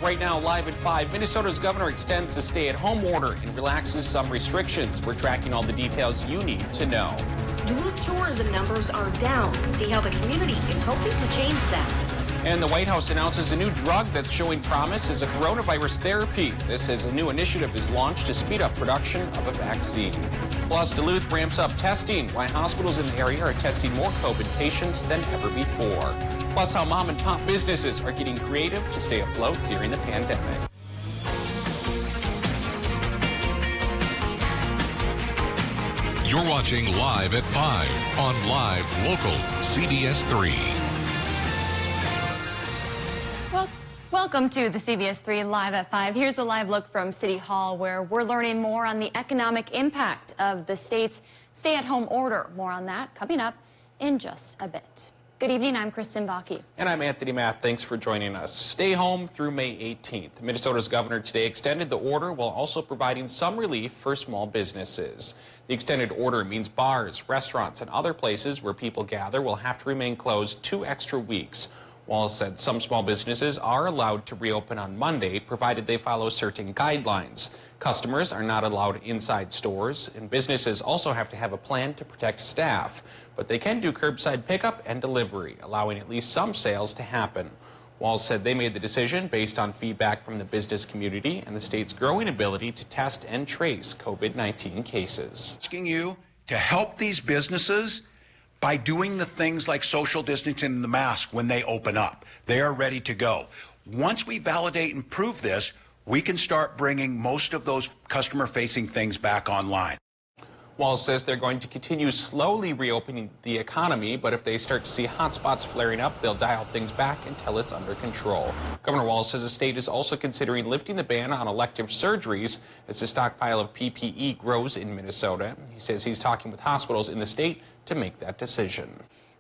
Right now, live at 5, Minnesota's governor extends the stay-at-home order and relaxes some restrictions. We're tracking all the details you need to know. Duluth tourism numbers are down. See how the community is hoping to change that. And the White House announces a new drug that's showing promise as a coronavirus therapy. This is a new initiative is launched to speed up production of a vaccine. Plus, Duluth ramps up testing, why hospitals in the area are testing more COVID patients than ever before. Plus, how mom and pop businesses are getting creative to stay afloat during the pandemic. You're watching Live at 5 on Live Local CBS3. Welcome to the CBS3 Live at 5. Here's a live look from City Hall, where we're learning more on the economic impact of the state's stay-at-home order. More on that coming up in just a bit. Good evening, I'm Kristen Bakke. And I'm Anthony Math. Thanks for joining us. Stay home through May 18th. Minnesota's governor today extended the order while also providing some relief for small businesses. The extended order means bars, restaurants, and other places where people gather will have to remain closed 2 extra weeks. Wallace said some small businesses are allowed to reopen on Monday, provided they follow certain guidelines. Customers are not allowed inside stores, and businesses also have to have a plan to protect staff. But they can do curbside pickup and delivery, allowing at least some sales to happen. Wallace said they made the decision based on feedback from the business community and the state's growing ability to test and trace COVID-19 cases. Asking you to help these businesses by doing the things like social distancing and the mask when they open up. They are ready to go. Once we validate and prove this, we can start bringing most of those customer-facing things back online. Wallace says they're going to continue slowly reopening the economy, but if they start to see hotspots flaring up, they'll dial things back until it's under control. Governor Wallace says the state is also considering lifting the ban on elective surgeries as the stockpile of PPE grows in Minnesota. He says he's talking with hospitals in the state to make that decision.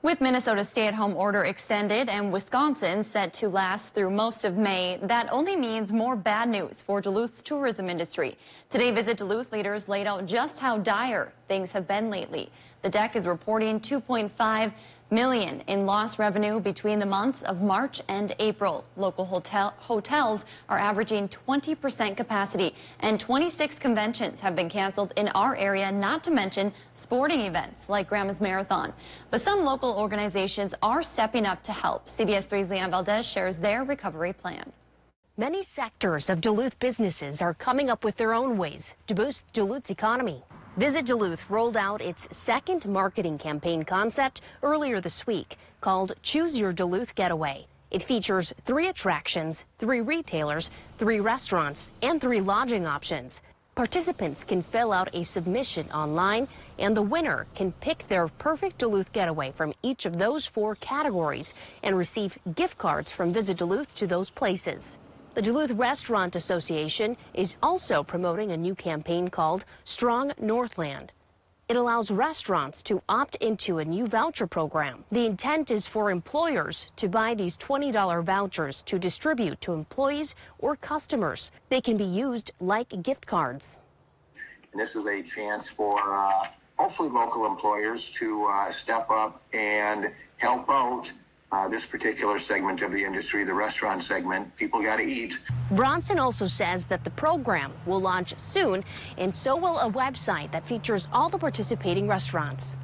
With Minnesota's stay-at-home order extended and Wisconsin set to last through most of May, that only means more bad news for Duluth's tourism industry. Today, Visit Duluth leaders laid out just how dire things have been lately. The deck is reporting $2.5 million in lost revenue between the months of March and April. Local hotels are averaging 20% capacity, and 26 conventions have been canceled in our area, not to mention sporting events like Grandma's Marathon. But some local organizations are stepping up to help. CBS3's Leanne Valdez shares their recovery plan. Many sectors of Duluth businesses are coming up with their own ways to boost Duluth's economy. Visit Duluth rolled out its second marketing campaign concept earlier this week called Choose Your Duluth Getaway. It features 3 attractions, 3 retailers, 3 restaurants, and 3 lodging options. Participants can fill out a submission online, and the winner can pick their perfect Duluth getaway from each of those 4 categories and receive gift cards from Visit Duluth to those places. The Duluth Restaurant Association is also promoting a new campaign called Strong Northland. It allows restaurants to opt into a new voucher program. The intent is for employers to buy these $20 vouchers to distribute to employees or customers. They can be used like gift cards. And this is a chance for hopefully local employers to step up and help out this particular segment of the industry, the restaurant segment. People got to eat. Bronson also says that the program will launch soon, and so will a website that features all the participating restaurants.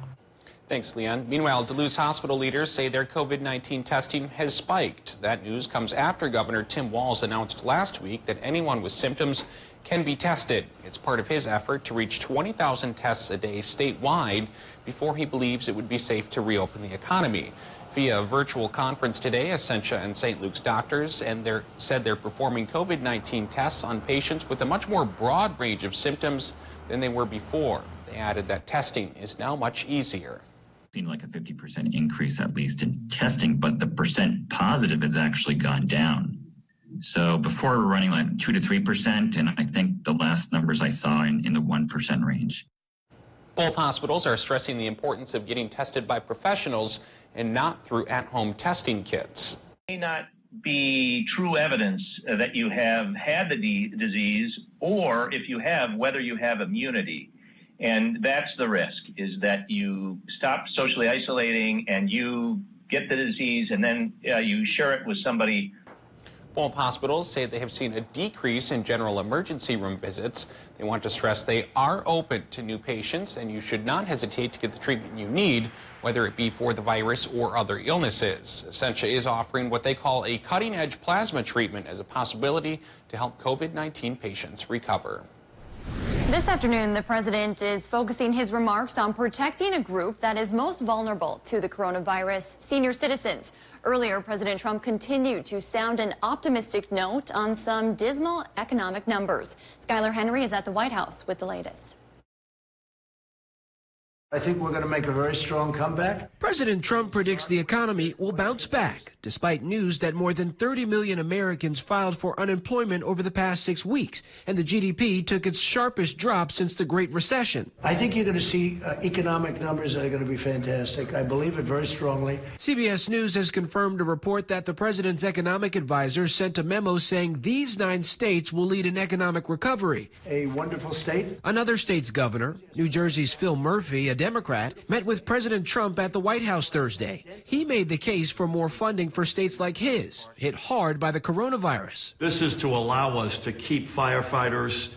Thanks, Leanne. Meanwhile, Duluth's hospital leaders say their COVID-19 testing has spiked. That news comes after Governor Tim Walz announced last week that anyone with symptoms can be tested. It's part of his effort to reach 20,000 tests a day statewide before he believes it would be safe to reopen the economy. Via a virtual conference today, Essentia and St. Luke's doctors said they're performing COVID-19 tests on patients with a much more broad range of symptoms than they were before. They added that testing is now much easier. Seen like a 50% increase at least in testing, but the percent positive has actually gone down. So before we were running like 2 to 3%, and I think the last numbers I saw in the 1% range. Both hospitals are stressing the importance of getting tested by professionals and not through at-home testing kits. It may not be true evidence that you have had the disease, or if you have, whether you have immunity. And that's the risk, is that you stop socially isolating and you get the disease and then you share it with somebody. Both hospitals say they have seen a decrease in general emergency room visits. They want to stress they are open to new patients, and you should not hesitate to get the treatment you need, whether it be for the virus or other illnesses. Essentia is offering what they call a cutting-edge plasma treatment as a possibility to help COVID-19 patients recover. This afternoon, the president is focusing his remarks on protecting a group that is most vulnerable to the coronavirus, senior citizens. Earlier, President Trump continued to sound an optimistic note on some dismal economic numbers. Skylar Henry is at the White House with the latest. I think we're going to make a very strong comeback. President Trump predicts the economy will bounce back, despite news that more than 30 million Americans filed for unemployment over the past 6 weeks, and the GDP took its sharpest drop since the Great Recession. I think you're going to see economic numbers that are going to be fantastic. I believe it very strongly. CBS News has confirmed a report that the president's economic advisor sent a memo saying these 9 states will lead an economic recovery. A wonderful state. Another state's governor, New Jersey's Phil Murphy, a Democrat, met with President Trump at the White House Thursday. He made the case for more funding for states like his, hit hard by the coronavirus. This is to allow us to keep firefighters,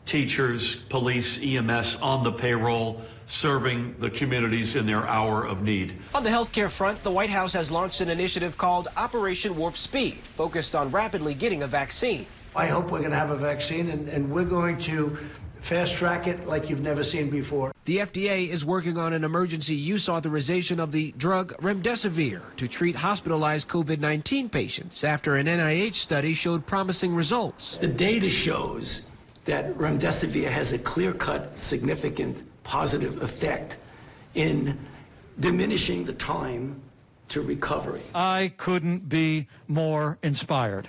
teachers, police, EMS on the payroll, serving the communities in their hour of need. On the healthcare front, the White House has launched an initiative called Operation Warp Speed, focused on rapidly getting a vaccine. I hope we're going to have a vaccine, and we're going to fast track it like you've never seen before. The FDA is working on an emergency use authorization of the drug remdesivir to treat hospitalized COVID-19 patients after an NIH study showed promising results. The data shows that remdesivir has a clear-cut, significant positive effect in diminishing the time to recovery. I couldn't be more inspired.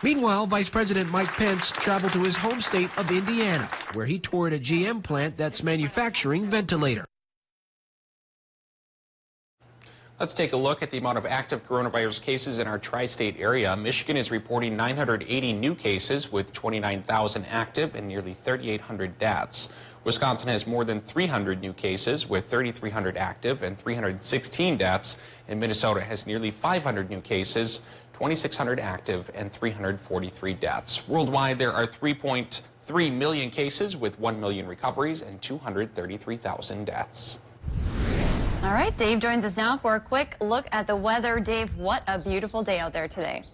Meanwhile, Vice President Mike Pence traveled to his home state of Indiana, where he toured a GM plant that's manufacturing ventilators. Let's take a look at the amount of active coronavirus cases in our tri-state area. Michigan is reporting 980 new cases with 29,000 active and nearly 3,800 deaths. Wisconsin has more than 300 new cases with 3,300 active and 316 deaths. And Minnesota has nearly 500 new cases, 2,600 active and 343 deaths. Worldwide, there are 3.3 million cases with 1 million recoveries and 233,000 deaths. All right, Dave joins us now for a quick look at the weather. Dave, what a beautiful day out there today.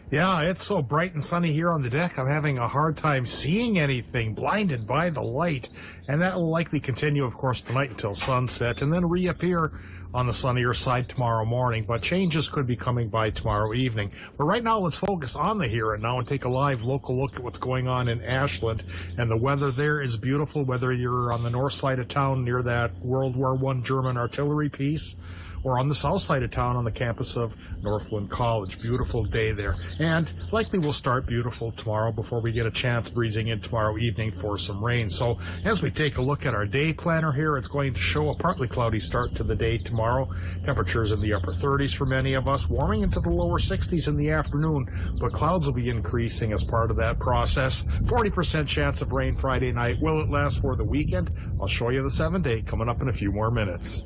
Yeah, it's so bright and sunny here on the deck. I'm having a hard time seeing anything, blinded by the light. And that will likely continue, of course, tonight until sunset and then reappear on the sunnier side tomorrow morning. But changes could be coming by tomorrow evening. But right now, let's focus on the here and now and take a live local look at what's going on in Ashland. And the weather there is beautiful, whether you're on the north side of town near that World War I German artillery piece, or on the south side of town on the campus of Northland College. Beautiful day there. And likely will start beautiful tomorrow before we get a chance breezing in tomorrow evening for some rain. So as we take a look at our day planner here, it's going to show a partly cloudy start to the day tomorrow. Temperatures in the upper 30s for many of us, warming into the lower 60s in the afternoon, but clouds will be increasing as part of that process. 40% chance of rain Friday night. Will it last for the weekend? I'll show you the 7-day coming up in a few more minutes.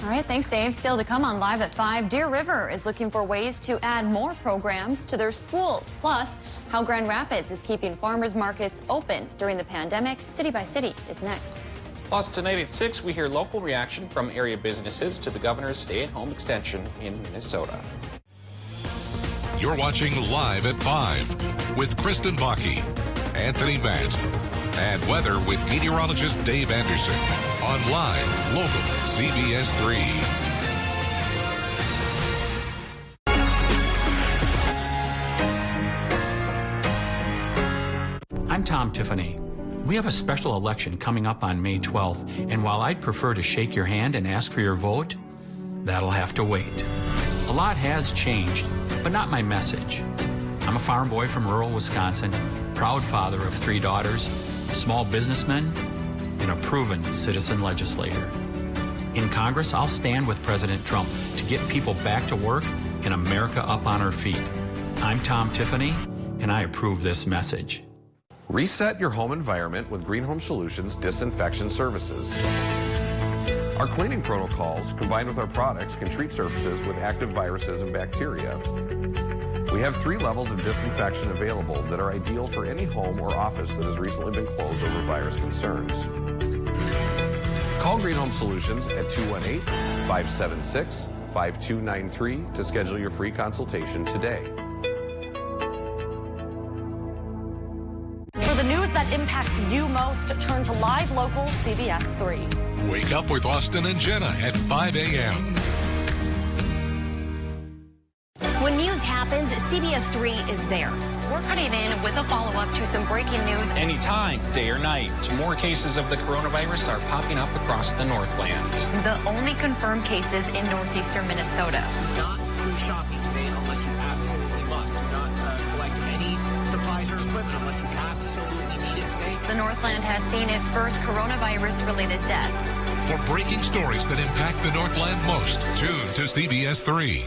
All right, thanks, Dave. Still to come on Live at 5, Deer River is looking for ways to add more programs to their schools. Plus, how Grand Rapids is keeping farmers markets open during the pandemic. City by City is next. Plus, tonight at 6, we hear local reaction from area businesses to the governor's stay-at-home extension in Minnesota. You're watching Live at 5 with Kristen Vaki, Anthony Matt, and weather with meteorologist Dave Anderson on Live Local CBS3. I'm Tom Tiffany. We have a special election coming up on May 12th, and while I'd prefer to shake your hand and ask for your vote, that'll have to wait. A lot has changed, but not my message. I'm a farm boy from rural Wisconsin, proud father of 3 daughters, a small businessman, and a proven citizen legislator. In Congress, I'll stand with President Trump to get people back to work and America up on her feet. I'm Tom Tiffany, and I approve this message. Reset your home environment with Green Home Solutions Disinfection Services. Our cleaning protocols, combined with our products, can treat surfaces with active viruses and bacteria. We have 3 levels of disinfection available that are ideal for any home or office that has recently been closed over virus concerns. Call Green Home Solutions at 218-576-5293 to schedule your free consultation today. For the news that impacts you most, turn to live local CBS3. Wake up with Austin and Jenna at 5 a.m. When news happens, CBS3 is there. We're cutting in with a follow-up to some breaking news. Anytime, day or night, more cases of the coronavirus are popping up across the Northland. The only confirmed cases in northeastern Minnesota. Not go shopping today unless you absolutely must. Do not collect any supplies or equipment unless you absolutely need it today. The Northland has seen its first coronavirus-related death. For breaking stories that impact the Northland most, tune to CBS3.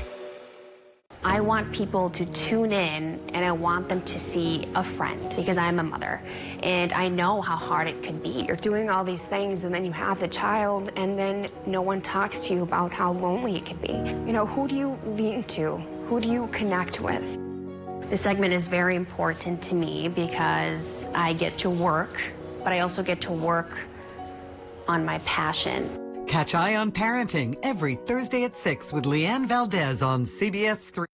I want people to tune in, and I want them to see a friend, because I'm a mother and I know how hard it could be. You're doing all these things and then you have the child and then no one talks to you about how lonely it can be. You know, who do you lean to? Who do you connect with? This segment is very important to me because I get to work, but I also get to work on my passion. Catch Eye on Parenting every Thursday at 6 with Leanne Valdez on CBS3.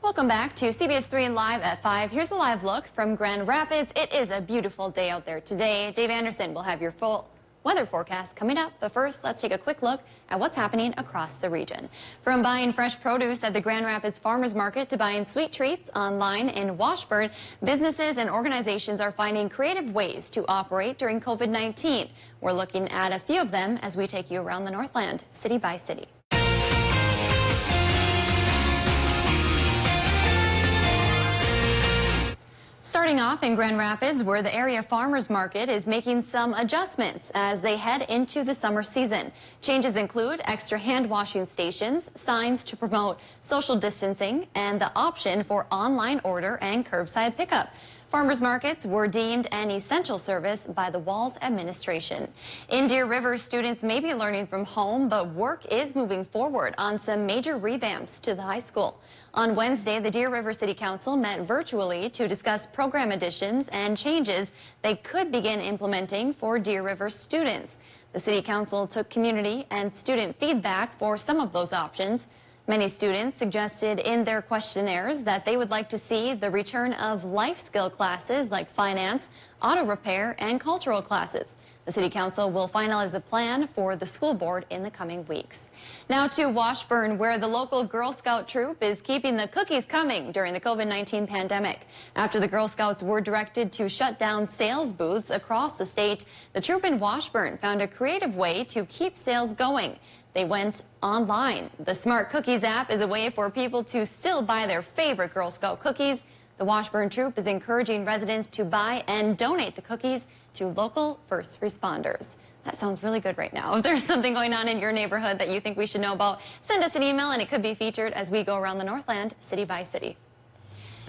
Welcome back to CBS3 Live at 5. Here's a live look from Grand Rapids. It is a beautiful day out there today. Dave Anderson will have your full weather forecast coming up. But first, let's take a quick look at what's happening across the region. From buying fresh produce at the Grand Rapids Farmers Market to buying sweet treats online in Washburn, businesses and organizations are finding creative ways to operate during COVID-19. We're looking at a few of them as we take you around the Northland, city by city. Starting off in Grand Rapids, where the area farmers market is making some adjustments as they head into the summer season. Changes include extra hand washing stations, signs to promote social distancing, and the option for online order and curbside pickup. Farmers markets were deemed an essential service by the Walls administration. In Deer River, students may be learning from home, but work is moving forward on some major revamps to the high school. On Wednesday, the Deer River City Council met virtually to discuss program additions and changes they could begin implementing for Deer River students. The City Council took community and student feedback for some of those options. Many students suggested in their questionnaires that they would like to see the return of life skill classes like finance, auto repair, and cultural classes. The City Council will finalize a plan for the school board in the coming weeks. Now to Washburn, where the local Girl Scout troop is keeping the cookies coming during the COVID-19 pandemic. After the Girl Scouts were directed to shut down sales booths across the state, the troop in Washburn found a creative way to keep sales going. They went online. The Smart Cookies app is a way for people to still buy their favorite Girl Scout cookies. The Washburn troop is encouraging residents to buy and donate the cookies to local first responders. That sounds really good right now. If there's something going on in your neighborhood that you think we should know about, send us an email and it could be featured as we go around the Northland, city by city.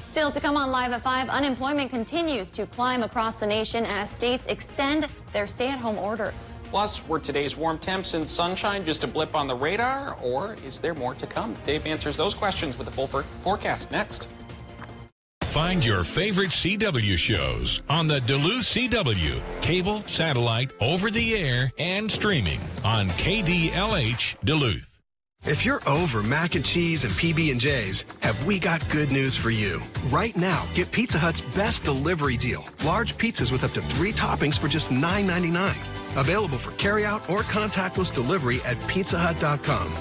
Still to come on Live at 5, unemployment continues to climb across the nation as states extend their stay-at-home orders. Plus, were today's warm temps and sunshine just a blip on the radar, or is there more to come? Dave answers those questions with a full forecast next. Find your favorite CW shows on the Duluth CW, cable, satellite, over-the-air, and streaming on KDLH Duluth. If you're over mac and cheese and PB&Js, have we got good news for you. Right now, get Pizza Hut's best delivery deal. Large pizzas with up to 3 toppings for just $9.99. Available for carryout or contactless delivery at pizzahut.com.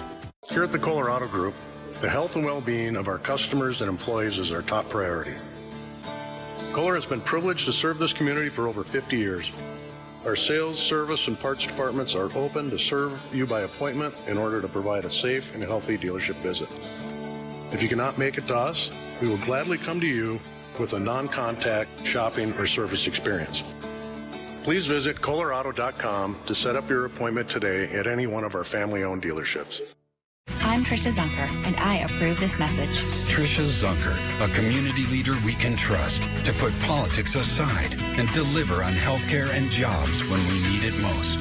Here at the Colorado Group, the health and well-being of our customers and employees is our top priority. Kohler has been privileged to serve this community for over 50 years. Our sales, service, and parts departments are open to serve you by appointment in order to provide a safe and healthy dealership visit. If you cannot make it to us, we will gladly come to you with a non-contact shopping or service experience. Please visit Colorado.com to set up your appointment today at any one of our family-owned dealerships. I'm Tricia Zunker, and I approve this message. Tricia Zunker, a community leader we can trust to put politics aside and deliver on health care and jobs when we need it most.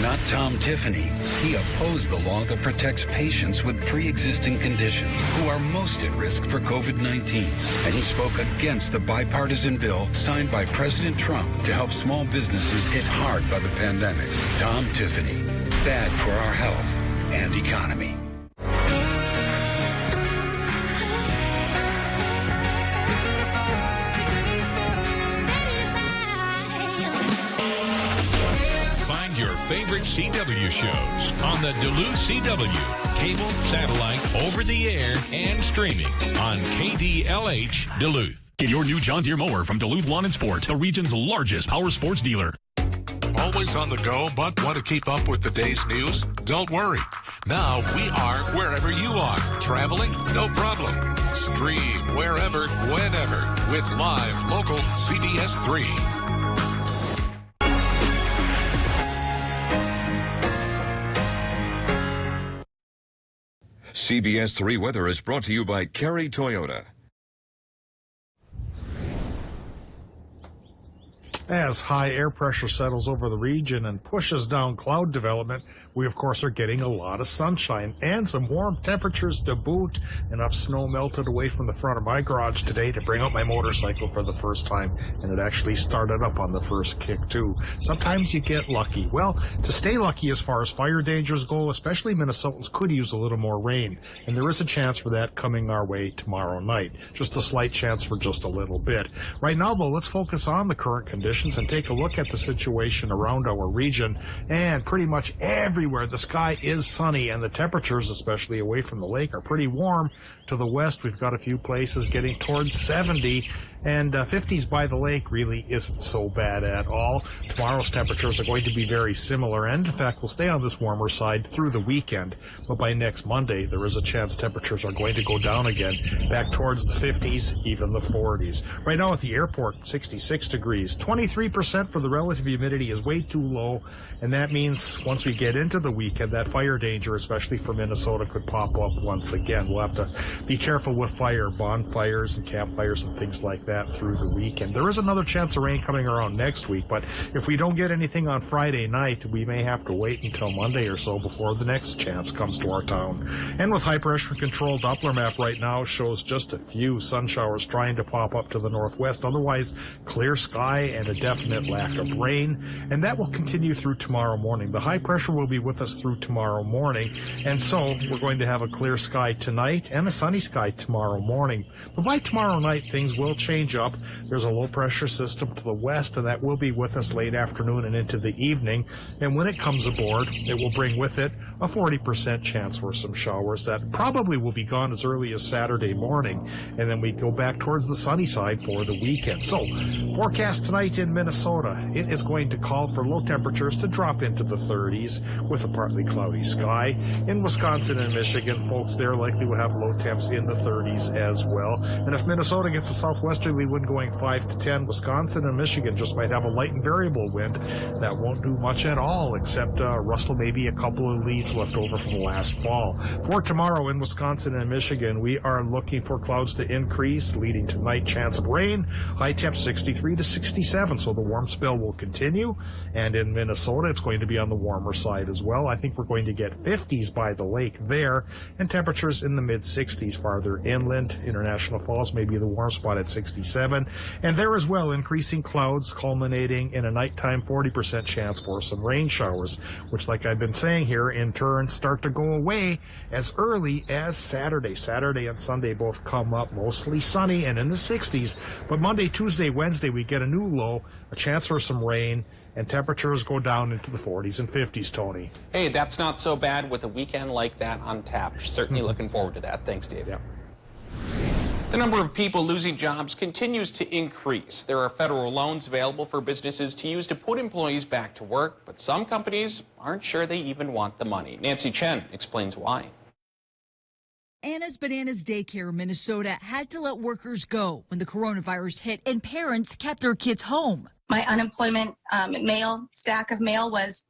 Not Tom Tiffany. He opposed the law that protects patients with pre-existing conditions who are most at risk for COVID-19. And he spoke against the bipartisan bill signed by President Trump to help small businesses hit hard by the pandemic. Tom Tiffany. Bad for our health and economy. Find your favorite CW shows on the Duluth CW, cable, satellite, over the air, and streaming on KDLH Duluth. Get your new John Deere mower from Duluth Lawn and Sport, the region's largest power sports dealer. Always on the go, but want to keep up with the day's news? Don't worry. Now we are wherever you are. Traveling? No problem. Stream wherever, whenever with live local CBS3. CBS3 weather is brought to you by Kerry Toyota. As high air pressure settles over the region and pushes down cloud development, we of course are getting a lot of sunshine and some warm temperatures to boot. Enough snow melted away from the front of my garage today to bring out my motorcycle for the first time, and it actually started up on the first kick too. Sometimes you get lucky. Well, to stay lucky as far as fire dangers go, especially Minnesotans could use a little more rain, and there is a chance for that coming our way tomorrow night. Just a slight chance for just a little bit. Right now though, let's focus on the current conditions and take a look at the situation around our region. And pretty much everywhere the sky is sunny, and the temperatures, especially away from the lake, are pretty warm. To the west, we've got a few places getting towards 70, and 50s by the lake really isn't so bad at all. Tomorrow's temperatures are going to be very similar, and in fact will stay on this warmer side through the weekend. But by next Monday, there is a chance temperatures are going to go down again, back towards the 50s, even the 40s. Right now at the airport, 66 degrees. 23% for the relative humidity is way too low, and that means once we get into the weekend, that fire danger, especially for Minnesota, could pop up once again. We'll have to be careful with fire, bonfires and campfires and things like that through the weekend. There is another chance of rain coming around next week, but if we don't get anything on Friday night, we may have to wait until Monday or so before the next chance comes to our town. And with high pressure control, Doppler map right now shows just a few sun showers trying to pop up to the northwest. Otherwise, clear sky and a definite lack of rain, and that will continue through tomorrow morning. The high pressure will be with us through tomorrow morning, and so we're going to have a clear sky tonight and a sunny sky tomorrow morning. But by tomorrow night, things will change up. There's a low pressure system to the west, and that will be with us late afternoon and into the evening. And when it comes aboard, it will bring with it a 40% chance for some showers that probably will be gone as early as Saturday morning. And then we go back towards the sunny side for the weekend. So, forecast tonight in Minnesota, it is going to call for low temperatures to drop into the 30s with a partly cloudy sky. In Wisconsin and Michigan, folks there likely will have low temps in the 30s as well. And if Minnesota gets a southwesterly wind going 5 to 10, Wisconsin and Michigan just might have a light and variable wind that won't do much at all except rustle maybe a couple of leaves left over from last fall. For tomorrow in Wisconsin and Michigan, we are looking for clouds to increase, leading to night chance of rain. High temp 63 to 67, so the warm spell will continue. And in Minnesota, it's going to be on the warmer side as well. I think we're going to get 50s by the lake there, and temperatures in the mid-60s farther inland. International Falls may be the warm spot at 67. And there as well, increasing clouds culminating in a nighttime 40% chance for some rain showers, which, like I've been saying here, in turn start to go away as early as Saturday. Saturday and Sunday both come up mostly sunny and in the 60s. But Monday, Tuesday, Wednesday, we get a new low, a chance for some rain, and temperatures go down into the 40s and 50s, Tony. Hey, that's not so bad with a weekend like that on tap. Certainly looking forward to that. Thanks, Dave. Yeah. The number of people losing jobs continues to increase. There are federal loans available for businesses to use to put employees back to work, but some companies aren't sure they even want the money. Nancy Chen explains why. Anna's Bananas Daycare in Minnesota had to let workers go when the coronavirus hit and parents kept their kids home. My unemployment mail, stack of mail was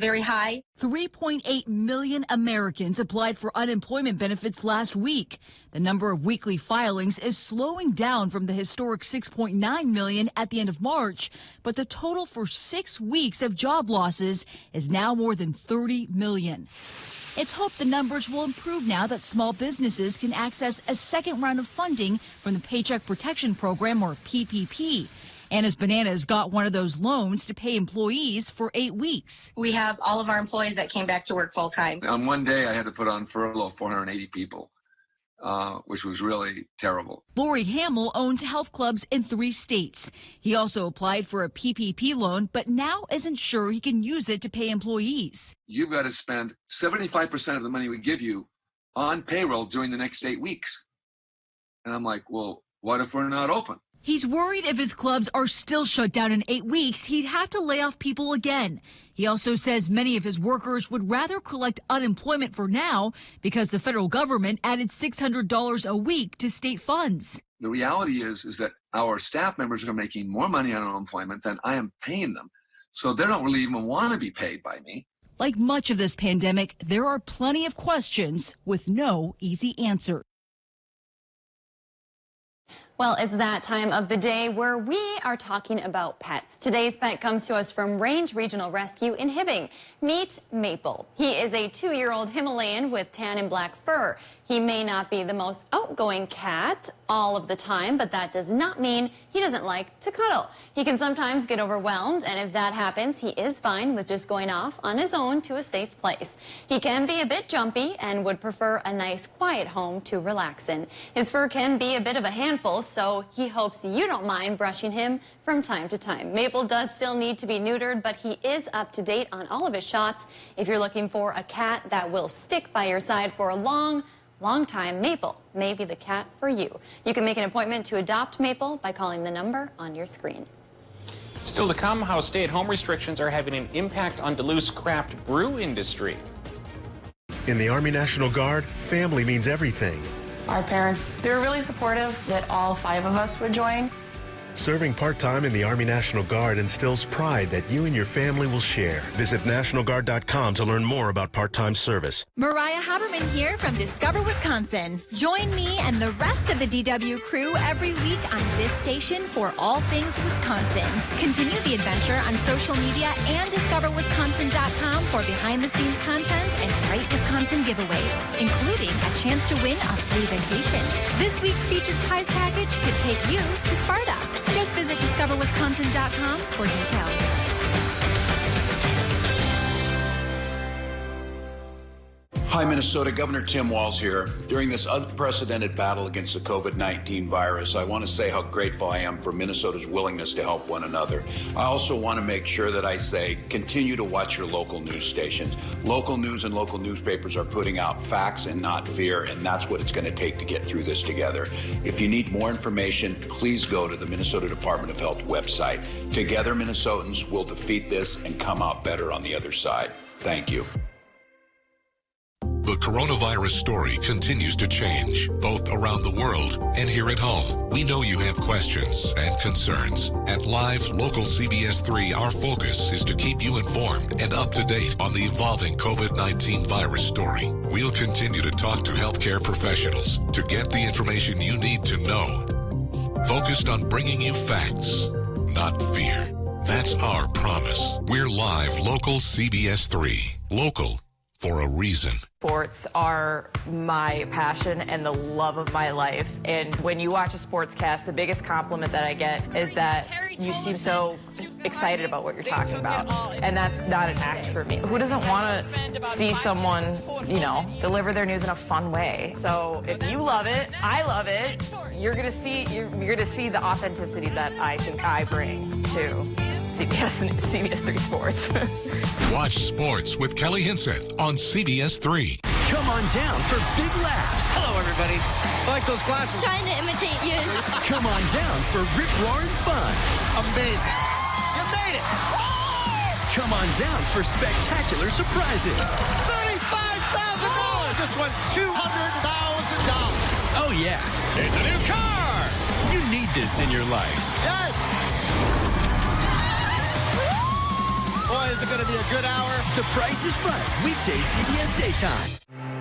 very high. 3.8 million Americans applied for unemployment benefits last week. The number of weekly filings is slowing down from the historic 6.9 million at the end of March, but the total for 6 weeks of job losses is now more than 30 million. It's hoped the numbers will improve now that small businesses can access a second round of funding from the Paycheck Protection Program, or PPP. Anna's Bananas got one of those loans to pay employees for 8 weeks. We have all of our employees that came back to work full time. On one day, I had to put on furlough 480 people, which was really terrible. Lori Hamill owns health clubs in 3 states. He also applied for a PPP loan, but now isn't sure he can use it to pay employees. You've got to spend 75% of the money we give you on payroll during the next 8 weeks. And I'm like, well, what if we're not open? He's worried if his clubs are still shut down in 8 weeks, he'd have to lay off people again. He also says many of his workers would rather collect unemployment for now because the federal government added $600 a week to state funds. The reality is that our staff members are making more money on unemployment than I am paying them. So they don't really even want to be paid by me. Like much of this pandemic, there are plenty of questions with no easy answer. Well, it's that time of the day where we are talking about pets. Today's pet comes to us from Range Regional Rescue in Hibbing. Meet Maple. He is a 2-year-old Himalayan with tan and black fur. He may not be the most outgoing cat all of the time, but that does not mean he doesn't like to cuddle. He can sometimes get overwhelmed, and if that happens, he is fine with just going off on his own to a safe place. He can be a bit jumpy and would prefer a nice, quiet home to relax in. His fur can be a bit of a handful, so he hopes you don't mind brushing him from time to time. Maple does still need to be neutered, but he is up to date on all of his shots. If you're looking for a cat that will stick by your side for a long time, Maple may be the cat for you. You can make an appointment to adopt Maple by calling the number on your screen. Still to come, how stay-at-home restrictions are having an impact on Duluth's craft brew industry. In the Army National Guard, family means everything. Our parents, they were really supportive that all 5 of us would join. Serving part-time in the Army National Guard instills pride that you and your family will share. Visit NationalGuard.com to learn more about part-time service. Mariah Haberman here from Discover Wisconsin. Join me and the rest of the DW crew every week on this station for all things Wisconsin. Continue the adventure on social media and DiscoverWisconsin.com for behind-the-scenes content and great Wisconsin giveaways, including a chance to win a free vacation. This week's featured prize package could take you to Sparta. Just visit DiscoverWisconsin.com for details. Hi, Minnesota. Governor Tim Walz here. During this unprecedented battle against the COVID-19 virus, I want to say how grateful I am for Minnesota's willingness to help one another. I also want to make sure that I say, continue to watch your local news stations. Local news and local newspapers are putting out facts and not fear, and that's what it's going to take to get through this together. If you need more information, please go to the Minnesota Department of Health website. Together, Minnesotans will defeat this and come out better on the other side. Thank you. The coronavirus story continues to change, both around the world and here at home. We know you have questions and concerns. At Live Local CBS3, our focus is to keep you informed and up to date on the evolving COVID-19 virus story. We'll continue to talk to healthcare professionals to get the information you need to know. Focused on bringing you facts, not fear. That's our promise. We're Live Local CBS3. Local for a reason. Sports are my passion and the love of my life. And when you watch a sportscast, the biggest compliment that I get is that you seem so excited about what you're talking about. And that's not an act for me. Who doesn't want to see someone, deliver their news in a fun way? So if you love it, I love it, you're gonna see the authenticity that I think I bring to CBS3 Sports. Watch sports with Kelly Hinseth on CBS3. Come on down for big laughs. Hello, everybody. I like those glasses. Trying to imitate you. Come on down for rip-roaring fun. Amazing. You made it. Come on down for spectacular surprises. $35,000. Just won $200,000. Oh, yeah. It's a new car. You need this in your life. Yes. Boy, is it going to be a good hour. The Price is Right. Weekday CBS Daytime.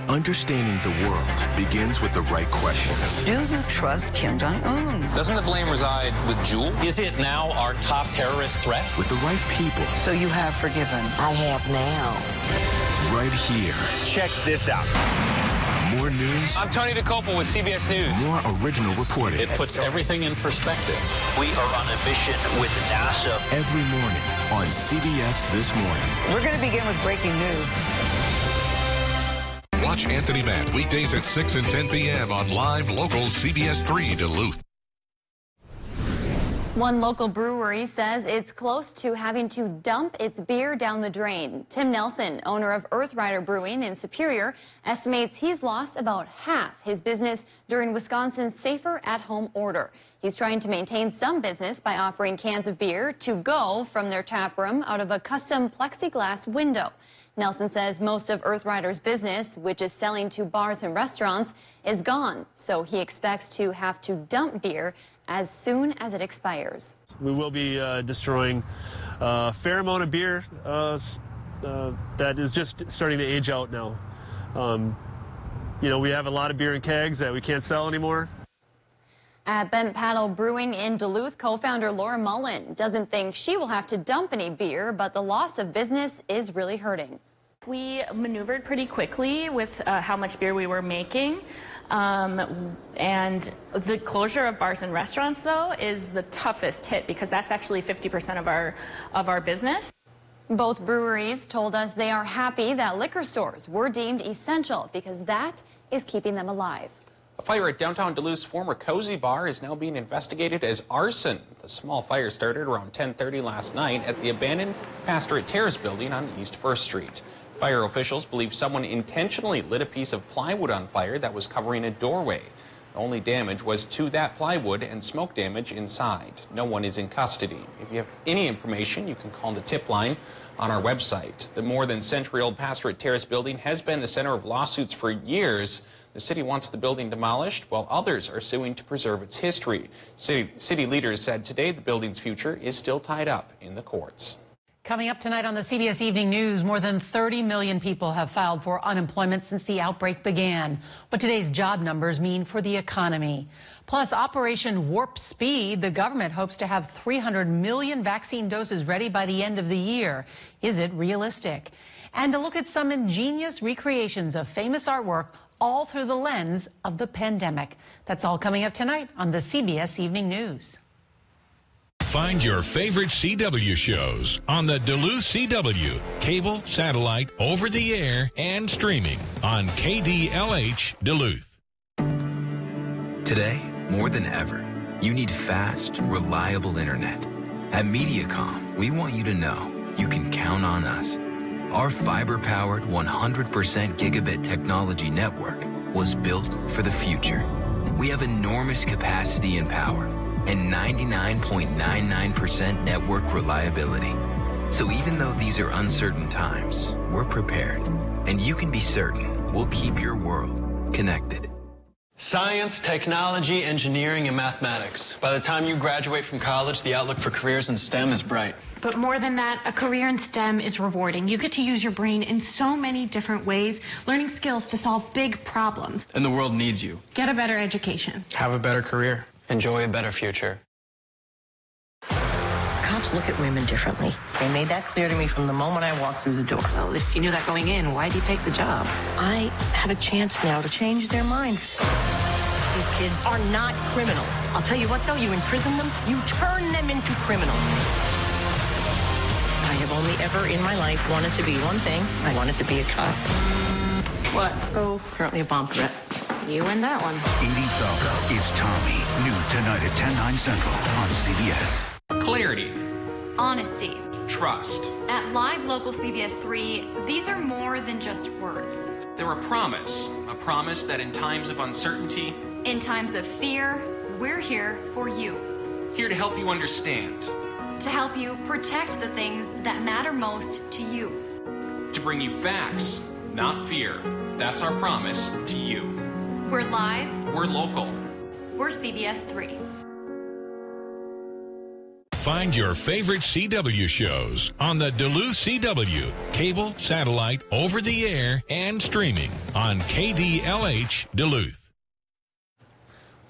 Understanding the world begins with the right questions. Do you trust Kim Jong-un? Doesn't the blame reside with Jewel? Is it now our top terrorist threat? With the right people. So you have forgiven. I have now. Right here. Check this out. More news. I'm Tony DeCoppel with CBS News. More original reporting. It puts everything in perspective. We are on a mission with NASA. Every morning on CBS This Morning. We're going to begin with breaking news. Watch Anthony Matt weekdays at 6 and 10 p.m. on live local CBS3 Duluth. One local brewery says it's close to having to dump its beer down the drain. Tim Nelson, owner of Earth Rider Brewing in Superior, estimates he's lost about half his business during Wisconsin's safer at-home order. He's trying to maintain some business by offering cans of beer to go from their tap room out of a custom plexiglass window. Nelson says most of Earth Rider's business, which is selling to bars and restaurants, is gone. So he expects to have to dump beer as soon as it expires. We will be destroying a fair amount of beer that is just starting to age out now. We have a lot of beer in kegs that we can't sell anymore. At Bent Paddle Brewing in Duluth, co-founder Laura Mullen doesn't think she will have to dump any beer, but the loss of business is really hurting. We maneuvered pretty quickly with how much beer we were making. And the closure of bars and restaurants, though, is the toughest hit because that's actually 50% of our business. Both breweries told us they are happy that liquor stores were deemed essential because that is keeping them alive. A fire at downtown Duluth's former Cozy Bar is now being investigated as arson. The small fire started around 10:30 last night at the abandoned Pastorate Terrace building on East 1st Street. Fire officials believe someone intentionally lit a piece of plywood on fire that was covering a doorway. The only damage was to that plywood and smoke damage inside. No one is in custody. If you have any information, you can call the tip line on our website. The more than century-old Pastorate Terrace building has been the center of lawsuits for years. The city wants the building demolished, while others are suing to preserve its history. City leaders said today the building's future is still tied up in the courts. Coming up tonight on the CBS Evening News, more than 30 million people have filed for unemployment since the outbreak began. What today's job numbers mean for the economy. Plus, Operation Warp Speed, the government hopes to have 300 million vaccine doses ready by the end of the year. Is it realistic? And to look at some ingenious recreations of famous artwork, all through the lens of the pandemic. That's all coming up tonight on the CBS Evening News. Find your favorite CW shows on the Duluth CW, cable, satellite, over the air, and streaming on KDLH Duluth. Today, more than ever, you need fast, reliable internet. At MediaCom, we want you to know you can count on us. Our fiber-powered 100% gigabit technology network was built for the future. We have enormous capacity and power and 99.99% network reliability. So even though these are uncertain times, we're prepared. And you can be certain we'll keep your world connected. Science, technology, engineering, and mathematics. By the time you graduate from college, the outlook for careers in STEM is bright. But more than that, a career in STEM is rewarding. You get to use your brain in so many different ways, learning skills to solve big problems. And the world needs you. Get a better education. Have a better career. Enjoy a better future. Cops look at women differently. They made that clear to me from the moment I walked through the door. Well, if you knew that going in, why'd you take the job? I have a chance now to change their minds. These kids are not criminals. I'll tell you what, though, you imprison them, you turn them into criminals. I have only ever in my life wanted to be one thing. I wanted to be a cop. What? Oh, currently a bomb threat. You win that one. Edie Falco. It's Tommy. News tonight at 10/9 Central on CBS. Clarity. Honesty. Trust. At Live Local CBS3, these are more than just words. They're a promise that in times of uncertainty, in times of fear, we're here for you. Here to help you understand. To help you protect the things that matter most to you. To bring you facts, not fear. That's our promise to you. We're live. We're local. We're CBS3. Find your favorite CW shows on the Duluth CW, cable, satellite, over the air, and streaming on KDLH Duluth.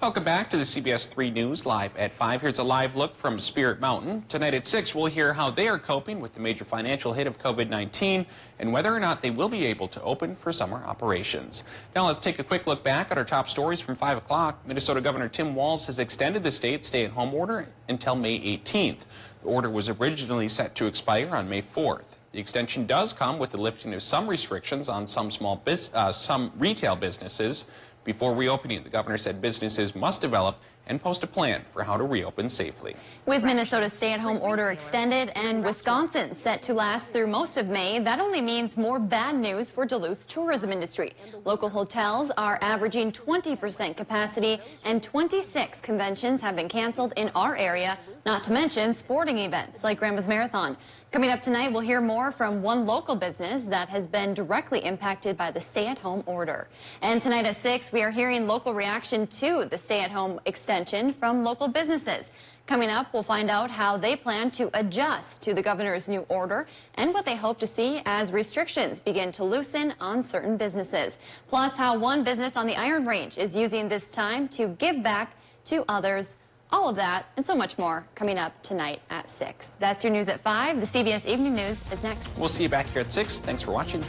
Welcome back to the CBS3 News Live at 5. Here's a live look from Spirit Mountain. Tonight at 6, we'll hear how they are coping with the major financial hit of COVID-19 and whether or not they will be able to open for summer operations. Now let's take a quick look back at our top stories from 5 o'clock. Minnesota Governor Tim Walz has extended the state's stay-at-home order until May 18th. The order was originally set to expire on May 4th. The extension does come with the lifting of some restrictions on some retail businesses. Before reopening, the governor said businesses must develop and post a plan for how to reopen safely. With Minnesota's stay-at-home order extended and Wisconsin set to last through most of May, that only means more bad news for Duluth's tourism industry. Local hotels are averaging 20% capacity and 26 conventions have been canceled in our area, not to mention sporting events like Grandma's Marathon. Coming up tonight, we'll hear more from one local business that has been directly impacted by the stay-at-home order. And tonight at 6, we are hearing local reaction to the stay-at-home extension from local businesses. Coming up, we'll find out how they plan to adjust to the governor's new order and what they hope to see as restrictions begin to loosen on certain businesses. Plus, how one business on the Iron Range is using this time to give back to others. All of that and so much more coming up tonight at 6. That's your news at 5. The CBS Evening News is next. We'll see you back here at 6. Thanks for watching.